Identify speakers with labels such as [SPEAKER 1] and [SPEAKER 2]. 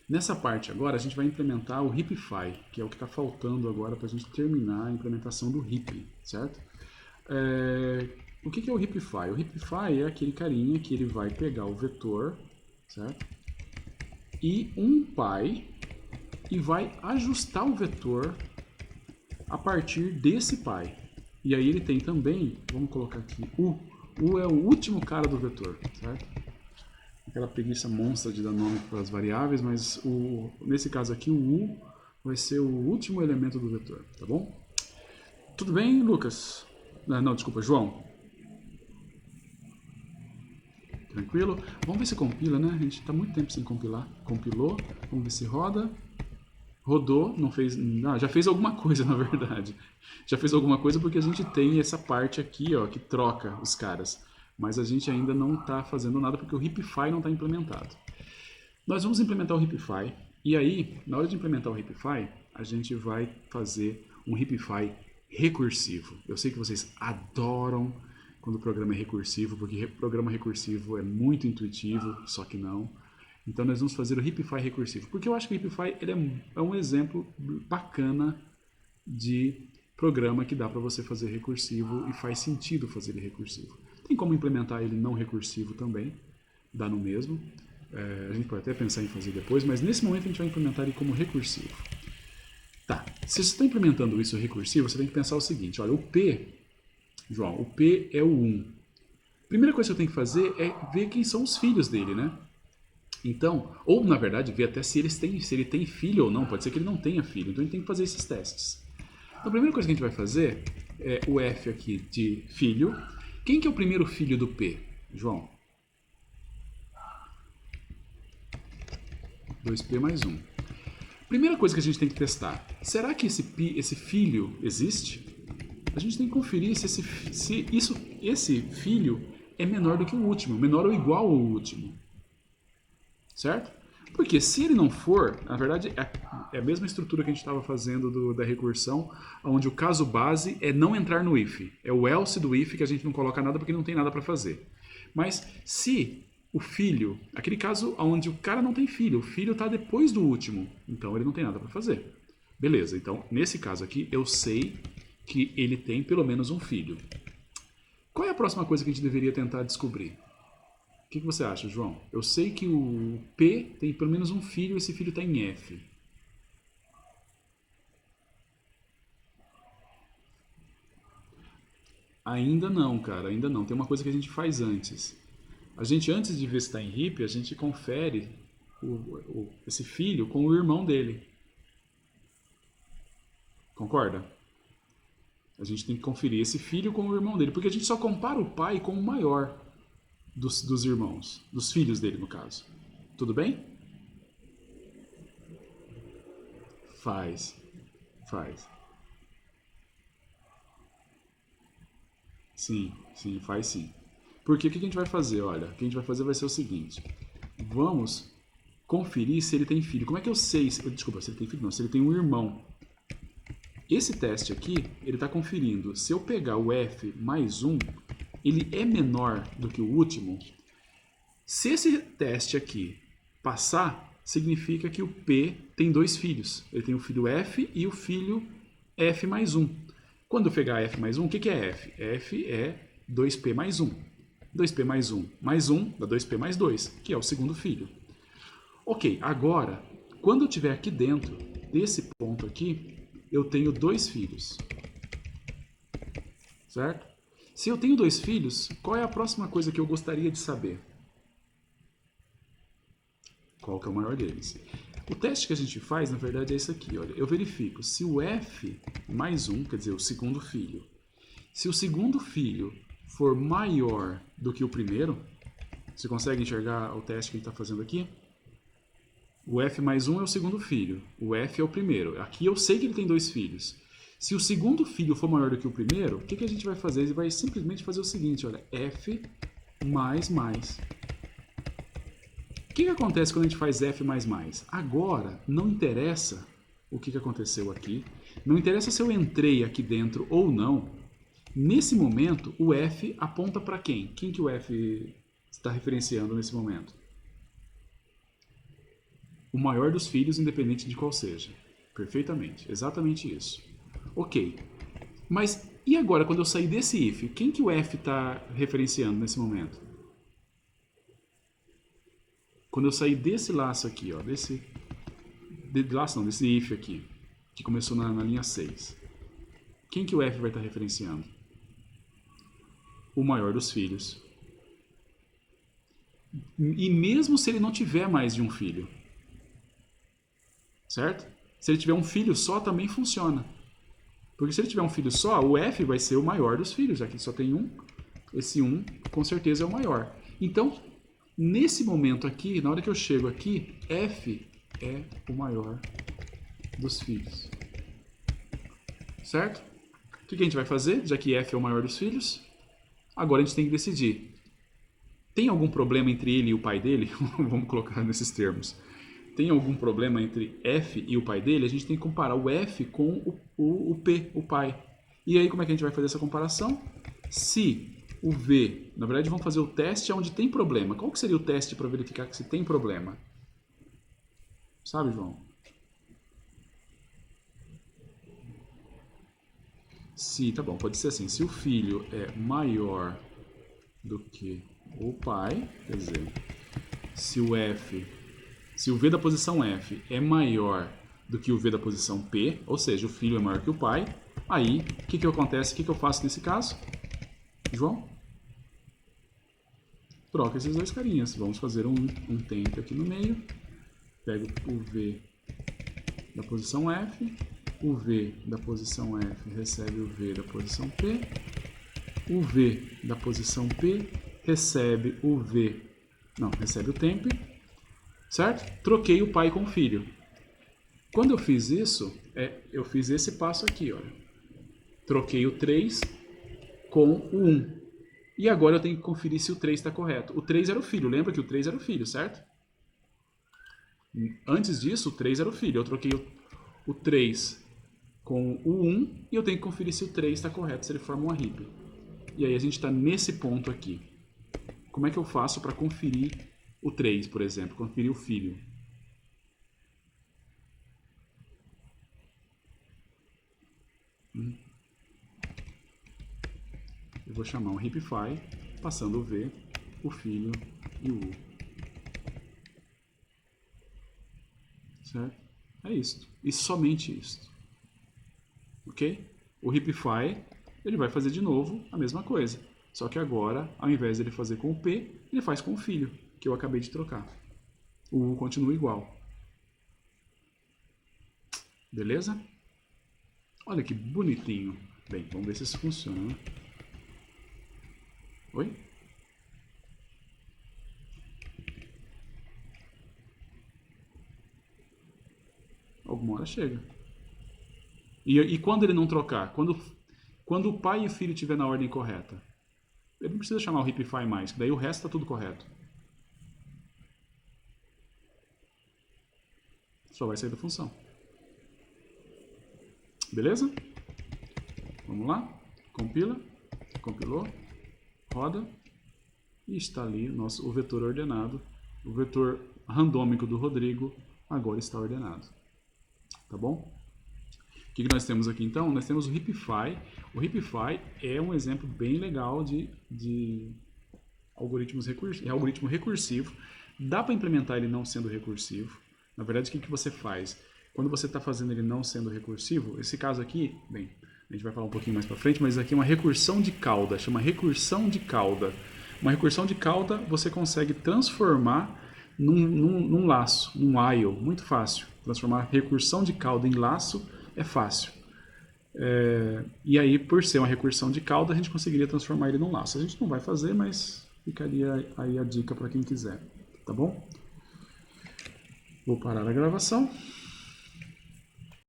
[SPEAKER 1] Nessa parte agora, a gente vai implementar o Hipify, que é o que está faltando agora para a gente terminar a implementação do Hip, certo? O que é o Hipify? O Hipify é aquele carinha que ele vai pegar o vetor, certo? E um pi e vai ajustar o vetor a partir desse pi. E aí ele tem também, vamos colocar aqui, U. U é o último cara do vetor, certo? Aquela preguiça monstra de dar nome para as variáveis, mas nesse caso aqui o U vai ser o último elemento do vetor, tá bom? Tudo bem, Lucas? Não, desculpa, João. Tranquilo? Vamos ver se compila, né? A gente está muito tempo sem compilar. Compilou, vamos ver se roda. Rodou, não fez. Ah, já fez alguma coisa, na verdade. Já fez alguma coisa porque a gente tem essa parte aqui, ó, que troca os caras. Mas a gente ainda não está fazendo nada porque o Hipify não está implementado. Nós vamos implementar o Hipify. E aí, na hora de implementar o Hipify, a gente vai fazer um Hipify recursivo. Eu sei que vocês adoram quando o programa é recursivo, porque programa recursivo é muito intuitivo, só que não. Então nós vamos fazer o Hipify recursivo. Porque eu acho que o Hipify ele é um exemplo bacana de programa que dá para você fazer recursivo e faz sentido fazer ele recursivo. Tem como implementar ele não recursivo também, dá no mesmo. A gente pode até pensar em fazer depois, mas nesse momento a gente vai implementar ele como recursivo. Tá, se você está implementando isso recursivo, você tem que pensar o seguinte, olha, o P, João, o P é o 1. Primeira coisa que eu tenho que fazer é ver quem são os filhos dele, né? Então, ou na verdade, ver até se ele tem filho ou não, pode ser que ele não tenha filho, então a gente tem que fazer esses testes. Então a primeira coisa que a gente vai fazer é o F aqui de filho. Quem que é o primeiro filho do P, João? 2P mais 1. Primeira coisa que a gente tem que testar, será que esse filho existe? A gente tem que conferir se esse filho é menor do que o último, menor ou igual ao último. Certo? Porque se ele não for, na verdade é a mesma estrutura que a gente estava fazendo da recursão, onde o caso base é não entrar no if. É o else do if que a gente não coloca nada porque não tem nada para fazer. Mas se o filho, aquele caso onde o cara não tem filho, o filho está depois do último, então ele não tem nada para fazer. Beleza, então nesse caso aqui eu sei que ele tem pelo menos um filho. Qual é a próxima coisa que a gente deveria tentar descobrir? O que você acha, João? Eu sei que o P tem pelo menos um filho e esse filho está em F. Ainda não, cara, ainda não. Tem uma coisa que a gente faz antes. A gente, antes de ver se está em RIP, a gente confere esse filho com o irmão dele. Concorda? A gente tem que conferir esse filho com o irmão dele, porque a gente só compara o pai com o maior dos irmãos, dos filhos dele, no caso. Tudo bem? Faz, faz. Sim, sim, faz sim. Porque o que a gente vai fazer? Olha, o que a gente vai fazer vai ser o seguinte. Vamos conferir se ele tem filho. Como é que eu sei? Desculpa, se ele tem filho não, se ele tem um irmão. Esse teste aqui, ele está conferindo. Se eu pegar o F mais 1, ele é menor do que o último. Se esse teste aqui passar, significa que o P tem dois filhos. Ele tem o filho F e o filho F mais 1. Quando eu pegar F mais 1, o que é F? F é 2P mais 1. 2P mais 1 dá 2P mais 2, que é o segundo filho. Ok, agora, quando eu estiver aqui dentro desse ponto aqui, eu tenho dois filhos. Certo? Se eu tenho dois filhos, qual é a próxima coisa que eu gostaria de saber? Qual que é o maior deles? O teste que a gente faz, na verdade, é esse aqui. Olha, eu verifico se o F mais 1, quer dizer, o segundo filho, se o segundo filho for maior do que o primeiro, você consegue enxergar o teste que a gente está fazendo aqui? O F mais 1 é o segundo filho, o F é o primeiro. Aqui eu sei que ele tem dois filhos. Se o segundo filho for maior do que o primeiro, o que a gente vai fazer? Ele vai simplesmente fazer o seguinte, olha, F mais mais. O que acontece quando a gente faz F mais mais? Agora, não interessa o que aconteceu aqui, não interessa se eu entrei aqui dentro ou não, nesse momento o F aponta para quem? Quem que o F está referenciando nesse momento? o maior dos filhos, independente de qual seja. Perfeitamente, exatamente isso. Ok, mas e agora quando eu sair desse if? Quem que o f está referenciando nesse momento? Quando eu sair desse laço aqui, ó, desse laço não, desse if aqui, que começou na linha 6, quem que o f vai estar referenciando? O maior dos filhos. E mesmo se ele não tiver mais de um filho, certo? Se ele tiver um filho só, também funciona. Porque se ele tiver um filho só, o f vai ser o maior dos filhos, já que só tem um. Esse 1 com certeza é o maior. Então, nesse momento aqui, na hora que eu chego aqui, f é o maior dos filhos. Certo? O que a gente vai fazer, já que f é o maior dos filhos? Agora a gente tem que decidir. Tem algum problema entre ele e o pai dele? Vamos colocar nesses termos. Tem algum problema entre f e o pai dele? A gente tem que comparar o f com o p, o pai. E aí como é que a gente vai fazer essa comparação? Se o v, na verdade vamos fazer o teste onde tem problema. Qual que seria o teste para verificar que se tem problema? Sabe, João? Se, tá bom, pode ser assim. Se o filho é maior do que o pai, quer dizer, se o v da posição f é maior do que o v da posição p, ou seja, o filho é maior que o pai, aí o que acontece? O que eu faço nesse caso? João? Troca esses dois carinhas. Vamos fazer um tempo aqui no meio. Pego o v da posição f, o v da posição f recebe o v da posição p, o v da posição p recebe o v, não, recebe o temp, certo? Troquei o pai com o filho. Quando eu fiz isso, eu fiz esse passo aqui, olha. Troquei o 3 com o 1. E agora eu tenho que conferir se o 3 está correto. O 3 era o filho, lembra que o 3 era o filho, certo? Antes disso, o 3 era o filho. Eu troquei o 3 com o 1 e eu tenho que conferir se o 3 está correto, se ele forma uma heap. E aí a gente está nesse ponto aqui. Como é que eu faço para conferir o 3, por exemplo? Conferir o filho. Eu vou chamar um heapify, passando o v, o filho e o u. Certo? É isto. E somente isto. Ok? O heapify, ele vai fazer de novo a mesma coisa. Só que agora, ao invés de ele fazer com o p, ele faz com o filho, que eu acabei de trocar. O u continua igual. Beleza? Olha que bonitinho. Bem, vamos ver se isso funciona, né? Oi? Alguma hora chega. E quando ele não trocar? Quando o pai e o filho estiver na ordem correta? Ele não precisa chamar o heapify mais, daí o resto está tudo correto. Só vai sair da função. Beleza? Vamos lá? Compila. Compilou. Roda. E está ali o vetor ordenado. O vetor randômico do Rodrigo agora está ordenado. Tá bom? O que nós temos aqui então? Nós temos o heapify. O heapify é um exemplo bem legal de algoritmo recursivo. Dá para implementar ele não sendo recursivo. Na verdade, o que você faz? Quando você está fazendo ele não sendo recursivo, esse caso aqui, bem, a gente vai falar um pouquinho mais para frente, mas aqui é uma recursão de cauda, chama recursão de cauda. Uma recursão de cauda você consegue transformar num laço, num while, muito fácil. Transformar recursão de cauda em laço é fácil. E aí, por ser uma recursão de cauda, a gente conseguiria transformar ele num laço. A gente não vai fazer, mas ficaria aí a dica para quem quiser, tá bom? Vou parar a gravação.